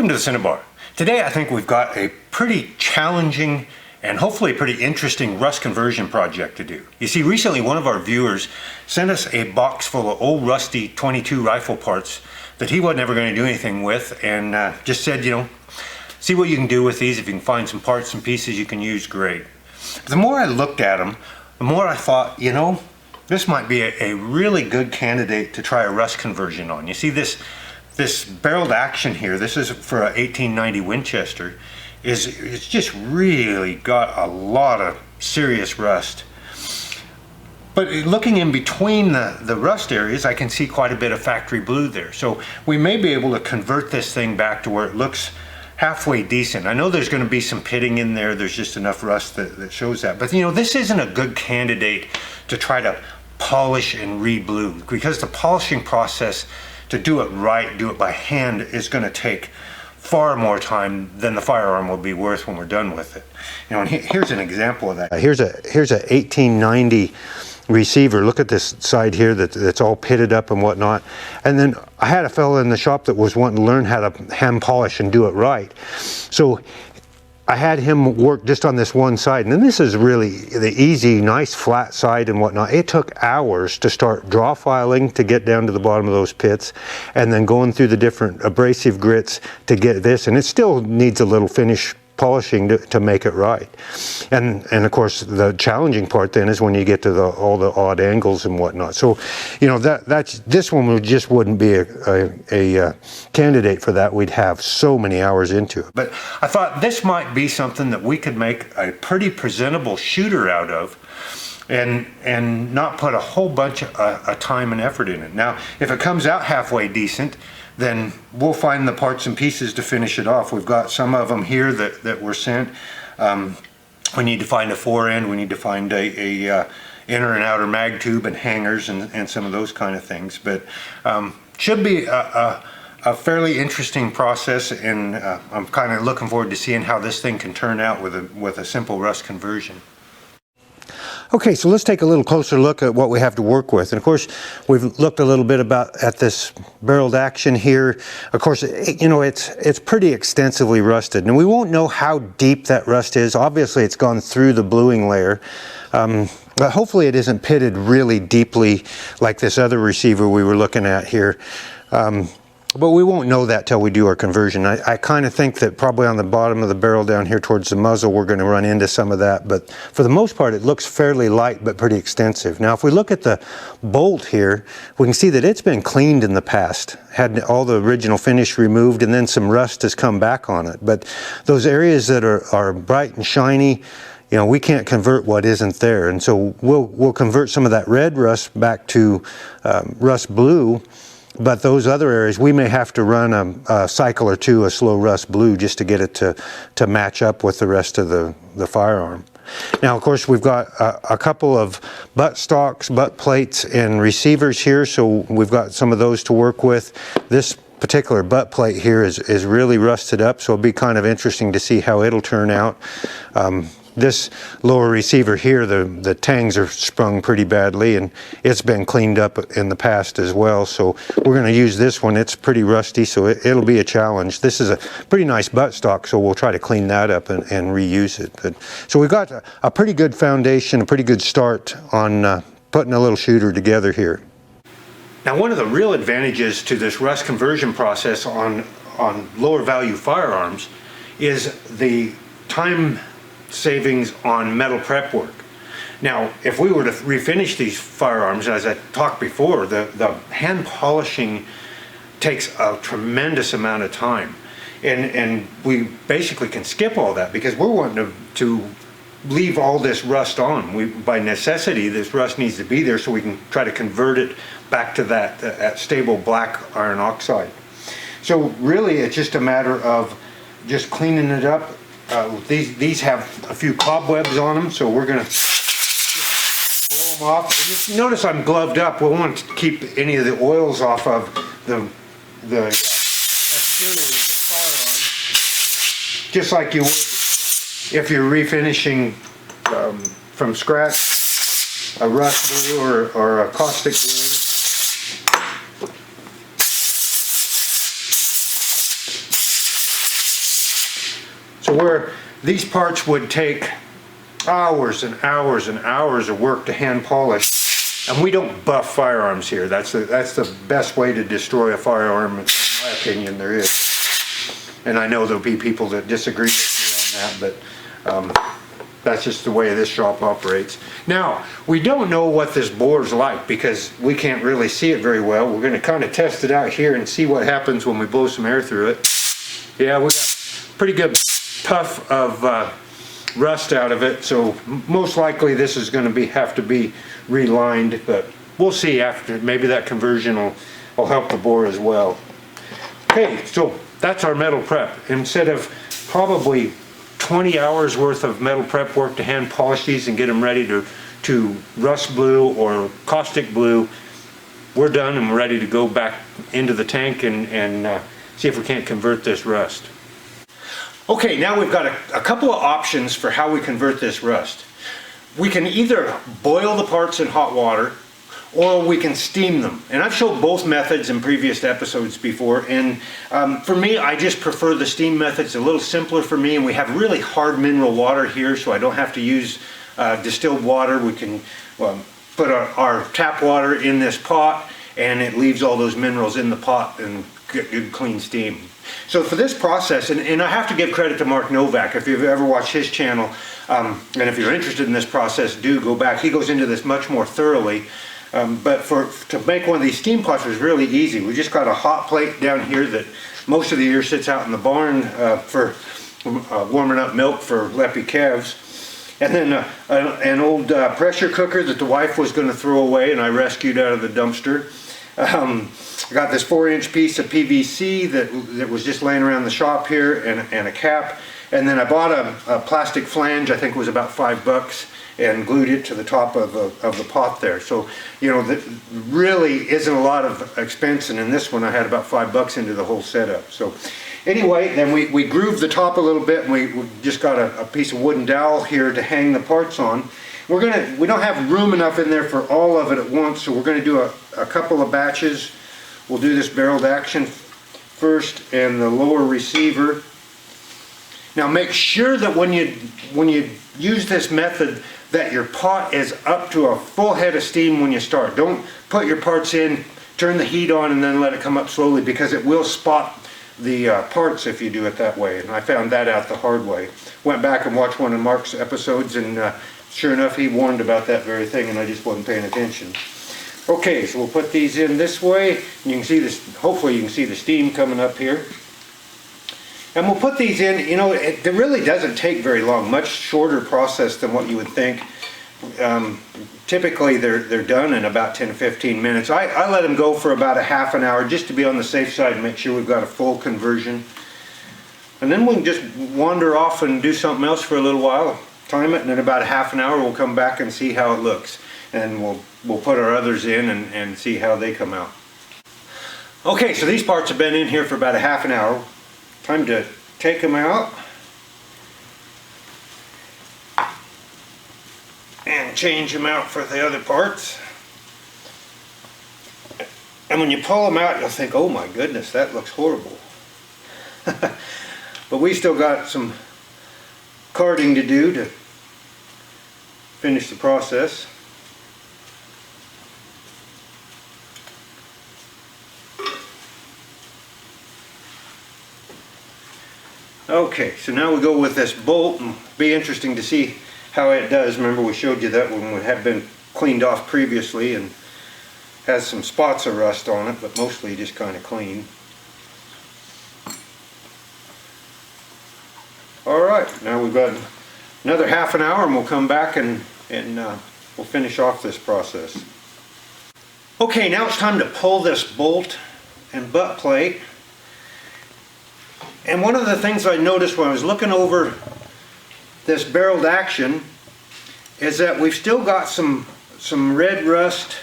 Welcome to the Cinnabar. Today I think we've got a pretty challenging and hopefully pretty interesting rust conversion project to do. You see, recently one of our viewers sent us a box full of old rusty 22 rifle parts that he wasn't ever going to do anything with, and just said, see what you can do with these. If you can find some parts and pieces you can use, great. The more I looked at them, the more I thought, this might be a really good candidate to try a rust conversion on. You see this barreled action here, this is for a 1890 Winchester, it's just really got a lot of serious rust. But looking in between the rust areas, I can see quite a bit of factory blue there. So we may be able to convert this thing back to where it looks halfway decent. I know there's going to be some pitting in there, there's just enough rust that shows that. But this isn't a good candidate to try to polish and re-blue, because the polishing process, to do it right, do it by hand, is going to take far more time than the firearm will be worth when we're done with it. And here's an example of that. Here's a 1890 receiver. Look at this side here that's all pitted up and whatnot. And then I had a fellow in the shop that was wanting to learn how to hand polish and do it right. So I had him work just on this one side, and then this is really the easy, nice flat side and whatnot. It took hours to start draw filing to get down to the bottom of those pits, and then going through the different abrasive grits to get this, and it still needs a little finish polishing to make it right. And of course the challenging part then is when you get to all the odd angles and whatnot. So this one just wouldn't be a candidate for that. We'd have so many hours into it. But I thought this might be something that we could make a pretty presentable shooter out of, and not put a whole bunch of time and effort in it. Now if it comes out halfway decent, then we'll find the parts and pieces to finish it off. We've got some of them here that were sent. We need to find a fore end, we need to find a inner and outer mag tube and hangers and some of those kind of things. But should be a fairly interesting process, and I'm kind of looking forward to seeing how this thing can turn out with a simple rust conversion. Okay, so let's take a little closer look at what we have to work with. And of course, we've looked a little bit at this barreled action here. Of course, it's pretty extensively rusted, and we won't know how deep that rust is. Obviously, it's gone through the bluing layer, but hopefully it isn't pitted really deeply like this other receiver we were looking at here. But we won't know that till we do our conversion. I kind of think that probably on the bottom of the barrel down here towards the muzzle, we're going to run into some of that. But for the most part, it looks fairly light but pretty extensive. Now, if we look at the bolt here, we can see that it's been cleaned in the past, had all the original finish removed, and then some rust has come back on it. But those areas that are bright and shiny, we can't convert what isn't there. And so we'll convert some of that red rust back to rust blue. But those other areas, we may have to run a cycle or two of slow rust blue just to get it to match up with the rest of the firearm. Now, of course, we've got a couple of butt stocks, butt plates, and receivers here, so we've got some of those to work with. This particular butt plate here is really rusted up, so it'll be kind of interesting to see how it'll turn out. This lower receiver here, the tangs are sprung pretty badly, and it's been cleaned up in the past as well. So we're going to use this one. It's pretty rusty, so it'll be a challenge. This is a pretty nice buttstock, so we'll try to clean that up and reuse it. So we've got a pretty good foundation, a pretty good start on putting a little shooter together here. Now, one of the real advantages to this rust conversion process on lower value firearms is the time savings on metal prep work. Now, if we were to refinish these firearms, as I talked before, the hand polishing takes a tremendous amount of time, and we basically can skip all that because we're wanting to leave all this rust on. By necessity, this rust needs to be there so we can try to convert it back to that stable black iron oxide. So really, it's just a matter of just cleaning it up. These have a few cobwebs on them, so we're going to blow them off. Just notice I'm gloved up. We want to keep any of the oils off of the exterior of the firearm, just like you would if you're refinishing from scratch a rust blue or a caustic blue. to where these parts would take hours and hours and hours of work to hand polish. And we don't buff firearms here. That's the best way to destroy a firearm, in my opinion, there is. And I know there'll be people that disagree with me on that, but that's just the way this shop operates. Now, we don't know what this bore's like because we can't really see it very well. We're going to kind of test it out here and see what happens when we blow some air through it. Yeah, we got pretty good puff of rust out of it, so most likely this is going to have to be relined, but we'll see after. Maybe that conversion will help the bore as well. Okay, so that's our metal prep. Instead of probably 20 hours worth of metal prep work to hand polish these and get them ready to rust blue or caustic blue, we're done and we're ready to go back into the tank and see if we can't convert this rust. Okay, now we've got a couple of options for how we convert this rust. We can either boil the parts in hot water or we can steam them. And I've showed both methods in previous episodes before, and for me, I just prefer the steam method. It's a little simpler for me, and we have really hard mineral water here, so I don't have to use distilled water. We can put our tap water in this pot, and it leaves all those minerals in the pot and get good clean steam. So for this process, and I have to give credit to Mark Novak, if you've ever watched his channel, and if you're interested in this process, do go back. He goes into this much more thoroughly. But to make one of these steam pots was really easy. We just got a hot plate down here that most of the year sits out in the barn for warming up milk for leppy calves. And then an old pressure cooker that the wife was going to throw away and I rescued out of the dumpster. I got this 4-inch piece of PVC that was just laying around the shop here, and a cap. And then I bought a plastic flange, I think it was about $5, and glued it to the top of the pot there. So, you know, that really isn't a lot of expense, and in this one I had about $5 into the whole setup. So anyway, then we grooved the top a little bit, and we just got a piece of wooden dowel here to hang the parts on. We don't have room enough in there for all of it at once, so we're going to do a couple of batches. We'll do this barreled action first and the lower receiver. Now make sure that when you use this method that your pot is up to a full head of steam when you start. Don't put your parts in, turn the heat on, and then let it come up slowly, because it will spot the parts if you do it that way. And I found that out the hard way. Went back and watched one of Mark's episodes, and sure enough, he warned about that very thing, and I just wasn't paying attention. Okay, so we'll put these in this way. You can see this, hopefully you can see the steam coming up here. And we'll put these in, you know, it really doesn't take very long, much shorter process than what you would think. Typically they're done in about 10 to 15 minutes. I let them go for about a half an hour just to be on the safe side and make sure we've got a full conversion. And then we can just wander off and do something else for a little while, time it, and in about a half an hour we'll come back and see how it looks. And we'll put our others in and see how they come out. Okay, so these parts have been in here for about a half an hour. Time to take them out and change them out for the other parts. And when you pull them out, you'll think, oh my goodness, that looks horrible. But we still got some carding to do to finish the process. Okay, so now we go with this bolt, and be interesting to see how it does. Remember, we showed you that one had been cleaned off previously and has some spots of rust on it, but mostly just kind of clean. Alright, now we've got another half an hour and we'll come back and we'll finish off this process. Okay, now it's time to pull this bolt and butt plate. And one of the things I noticed when I was looking over this barreled action is that we've still got some red rust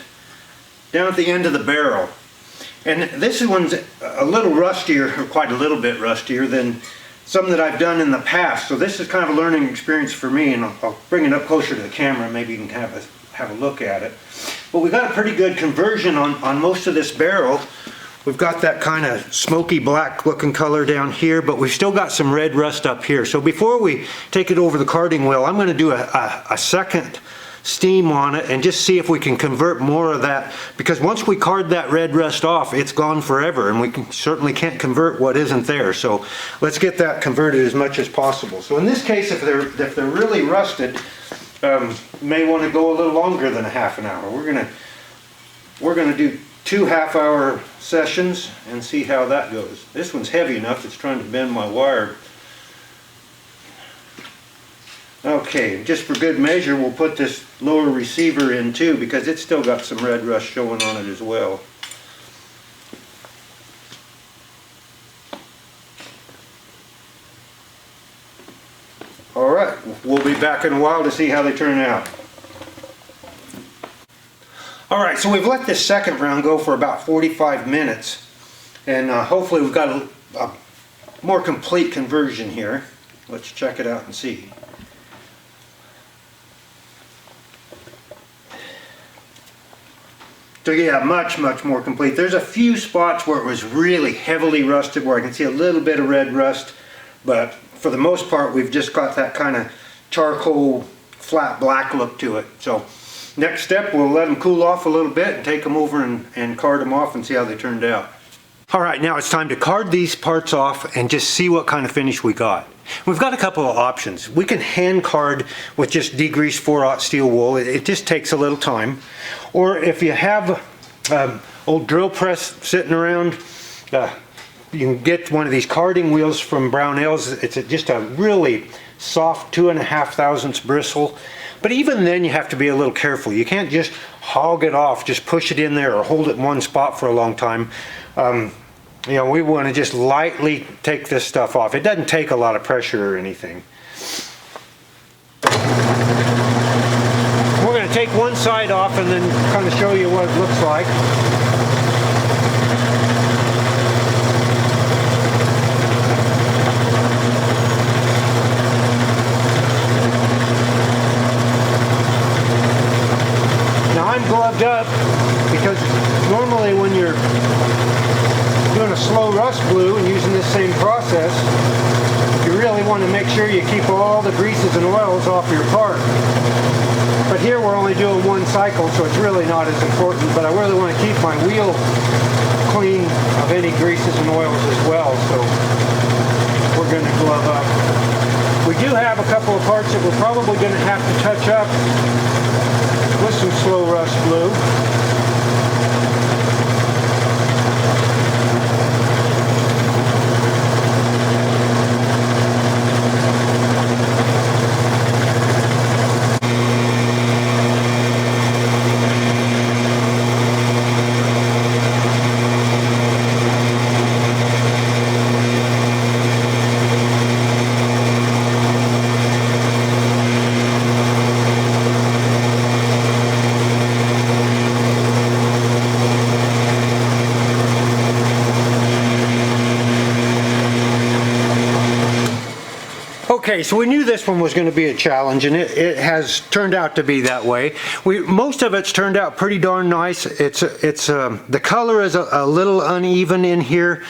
down at the end of the barrel. And this one's a little rustier, or quite a little bit rustier than some that I've done in the past. So this is kind of a learning experience for me, and I'll bring it up closer to the camera, maybe you can have a look at it. But we got a pretty good conversion on most of this barrel. We've got that kind of smoky black looking color down here, but we've still got some red rust up here. So before we take it over the carding wheel, I'm going to do a second steam on it and just see if we can convert more of that, because once we card that red rust off, it's gone forever, and we certainly can't convert what isn't there. So let's get that converted as much as possible. So in this case, if they're really rusted, may want to go a little longer than a half an hour. We're gonna do 2 half-hour sessions and see how that goes. This one's heavy enough, it's trying to bend my wire. Okay, just for good measure, we'll put this lower receiver in too, because it's still got some red rust showing on it as well. Alright, we'll be back in a while to see how they turn out. Alright, so we've let this second round go for about 45 minutes, and hopefully we've got a more complete conversion here. Let's check it out and see. So yeah, much more complete. There's a few spots where it was really heavily rusted, where I can see a little bit of red rust, but for the most part we've just got that kind of charcoal flat black look to it. So next step, we'll let them cool off a little bit and take them over and card them off and see how they turned out. Alright, now it's time to card these parts off and just see what kind of finish we got. We've got a couple of options. We can hand card with just degreased 4/0 steel wool. It just takes a little time. Or if you have old drill press sitting around, you can get one of these carding wheels from Brownells. It's just a really soft 2.5 thousandths bristle. But even then you have to be a little careful. You can't just hog it off, just push it in there or hold it in one spot for a long time. You know, we want to just lightly take this stuff off. It doesn't take a lot of pressure or anything. We're going to take one side off and then kind of show you what it looks like. Now I'm gloved up because normally when you're doing a slow rust glue and using this same process, you really want to make sure you keep all the greases and oils off your part. But here we're only doing one cycle, so it's really not as important, but I really want to keep my wheel clean of any greases and oils as well, so we're going to glove up. We do have a couple of parts that we're probably going to have to touch up with some slow rust glue. Okay, so we knew this one was going to be a challenge, and it has turned out to be that way. Most of it's turned out pretty darn nice. The color is a little uneven in here,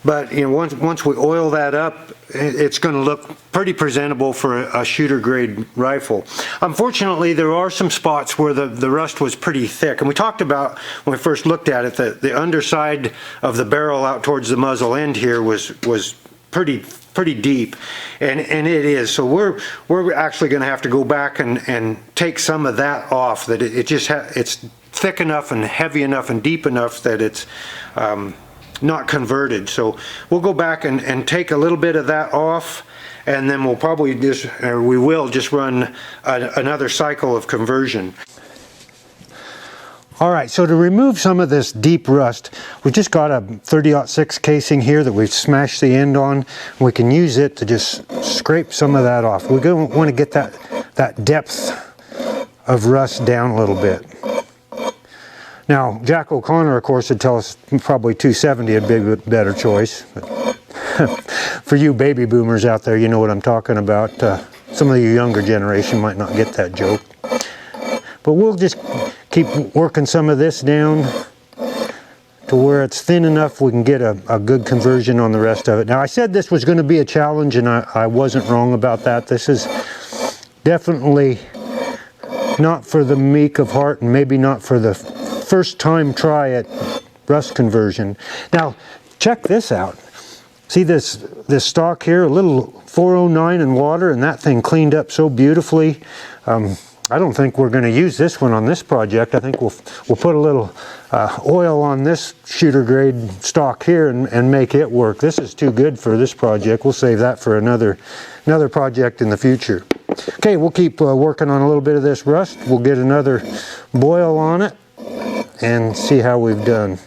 but you know, once we oil that up, it's going to look pretty presentable for a shooter grade rifle. Unfortunately, there are some spots where the rust was pretty thick, and we talked about when we first looked at it that the underside of the barrel out towards the muzzle end here was pretty deep, and it is. So we're actually going to have to go back and take some of that off. That it's thick enough and heavy enough and deep enough that it's not converted. So we'll go back and take a little bit of that off, and then we'll probably we will just run another cycle of conversion. Alright, so to remove some of this deep rust, we've just got a 30-06 casing here that we've smashed the end on. We can use it to just scrape some of that off. We're going to want to get that depth of rust down a little bit. Now, Jack O'Connor, of course, would tell us probably 270 would be a better choice. But for you baby boomers out there, you know what I'm talking about. Some of you younger generation might not get that joke. But we'll just keep working some of this down to where it's thin enough we can get a good conversion on the rest of it. Now I said this was going to be a challenge, and I wasn't wrong about that. This is definitely not for the meek of heart, and maybe not for the first time try at rust conversion. Now check this out. See this stalk here, a little 409 in water, and that thing cleaned up so beautifully. I don't think we're going to use this one on this project. I think we'll put a little oil on this shooter grade stalk here and make it work. This is too good for this project. We'll save that for another project in the future. Okay, we'll keep working on a little bit of this rust. We'll get another boil on it and see how we've done.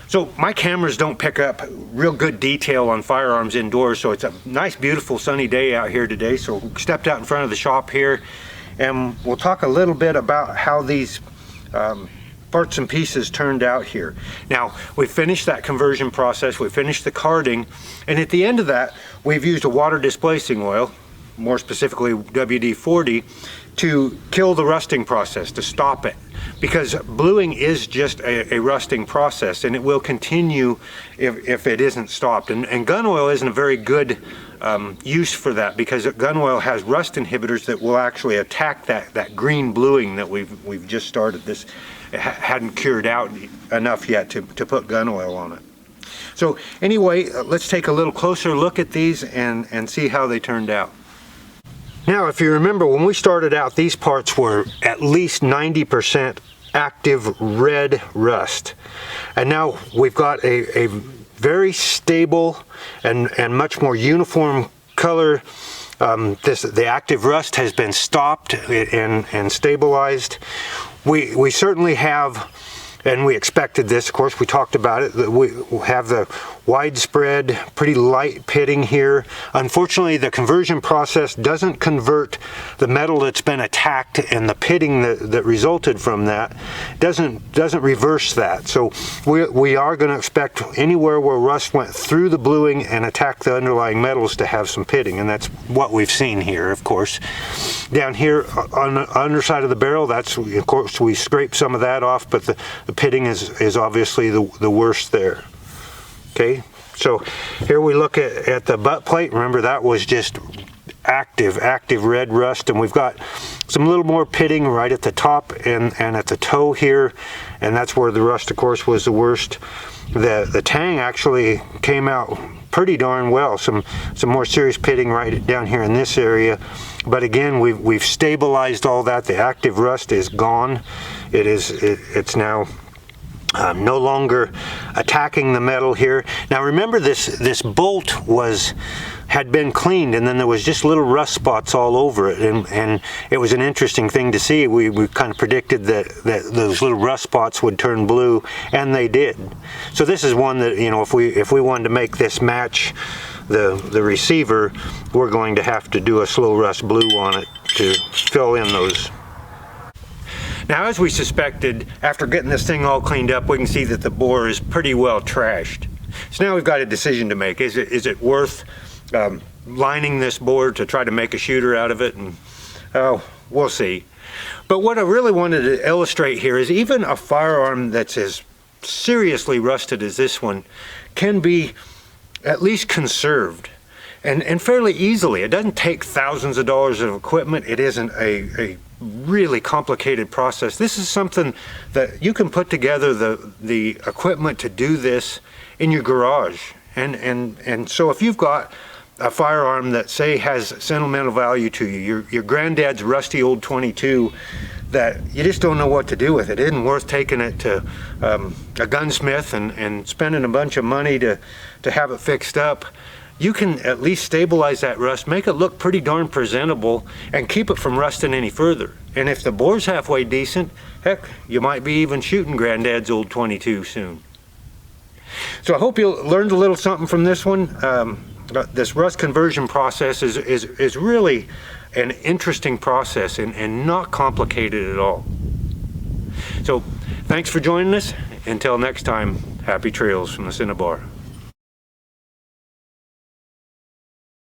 So my cameras don't pick up real good detail on firearms indoors, so it's a nice beautiful sunny day out here today. So we stepped out in front of the shop here, and we'll talk a little bit about how these parts and pieces turned out here. Now we finished that conversion process, we finished the carding, and at the end of that we've used a water displacing oil, more specifically WD-40, to kill the rusting process, to stop it, because bluing is just a rusting process, and it will continue if it isn't stopped. And gun oil isn't a very good use for that, because gun oil has rust inhibitors that will actually attack that green bluing that we've just started. This hadn't cured out enough yet to put gun oil on it. So anyway, let's take a little closer look at these and see how they turned out. Now, if you remember, when we started out, these parts were at least 90% active red rust. And now we've got a very stable and much more uniform color. The active rust has been stopped and stabilized. We certainly have, and we expected this, of course, we talked about it, that we have the widespread, pretty light pitting here. Unfortunately, the conversion process doesn't convert the metal that's been attacked, and the pitting that resulted from that doesn't reverse that. So we are going to expect anywhere where rust went through the bluing and attacked the underlying metals to have some pitting, and that's what we've seen here, of course. Down here on the underside of the barrel, that's, of course, we scraped some of that off, but the pitting is obviously the worst there. Okay, so here we look at the butt plate. Remember, that was just active red rust, and we've got some little more pitting right at the top and at the toe here, and that's where the rust, of course, was the worst. The tang actually came out pretty darn well. Some more serious pitting right down here in this area, but again, we've stabilized all that. The active rust is gone. It's now no longer attacking the metal here. Now remember, this bolt had been cleaned, and then there was just little rust spots all over it, and it was an interesting thing to see. We kind of predicted that those little rust spots would turn blue, and they did. So this is one that, you know, if we wanted to make this match the receiver, we're going to have to do a slow rust blue on it to fill in those. Now, as we suspected, after getting this thing all cleaned up, we can see that the bore is pretty well trashed. So now we've got a decision to make. Is it worth lining this bore to try to make a shooter out of it? And we'll see. But what I really wanted to illustrate here is even a firearm that's as seriously rusted as this one can be at least conserved, and fairly easily. It doesn't take thousands of dollars of equipment. It isn't a really complicated process. This is something that you can put together the equipment to do this in your garage. And so if you've got a firearm that, say, has sentimental value to you, your granddad's rusty old 22 that you just don't know what to do with it isn't worth taking it to a gunsmith and spending a bunch of money to have it fixed up. You can at least stabilize that rust, make it look pretty darn presentable, and keep it from rusting any further. And if the bore's halfway decent, heck, you might be even shooting granddad's old 22 soon. So I hope you learned a little something from this one. This rust conversion process is really an interesting process and not complicated at all. So thanks for joining us. Until next time, happy trails from the Cinnabar.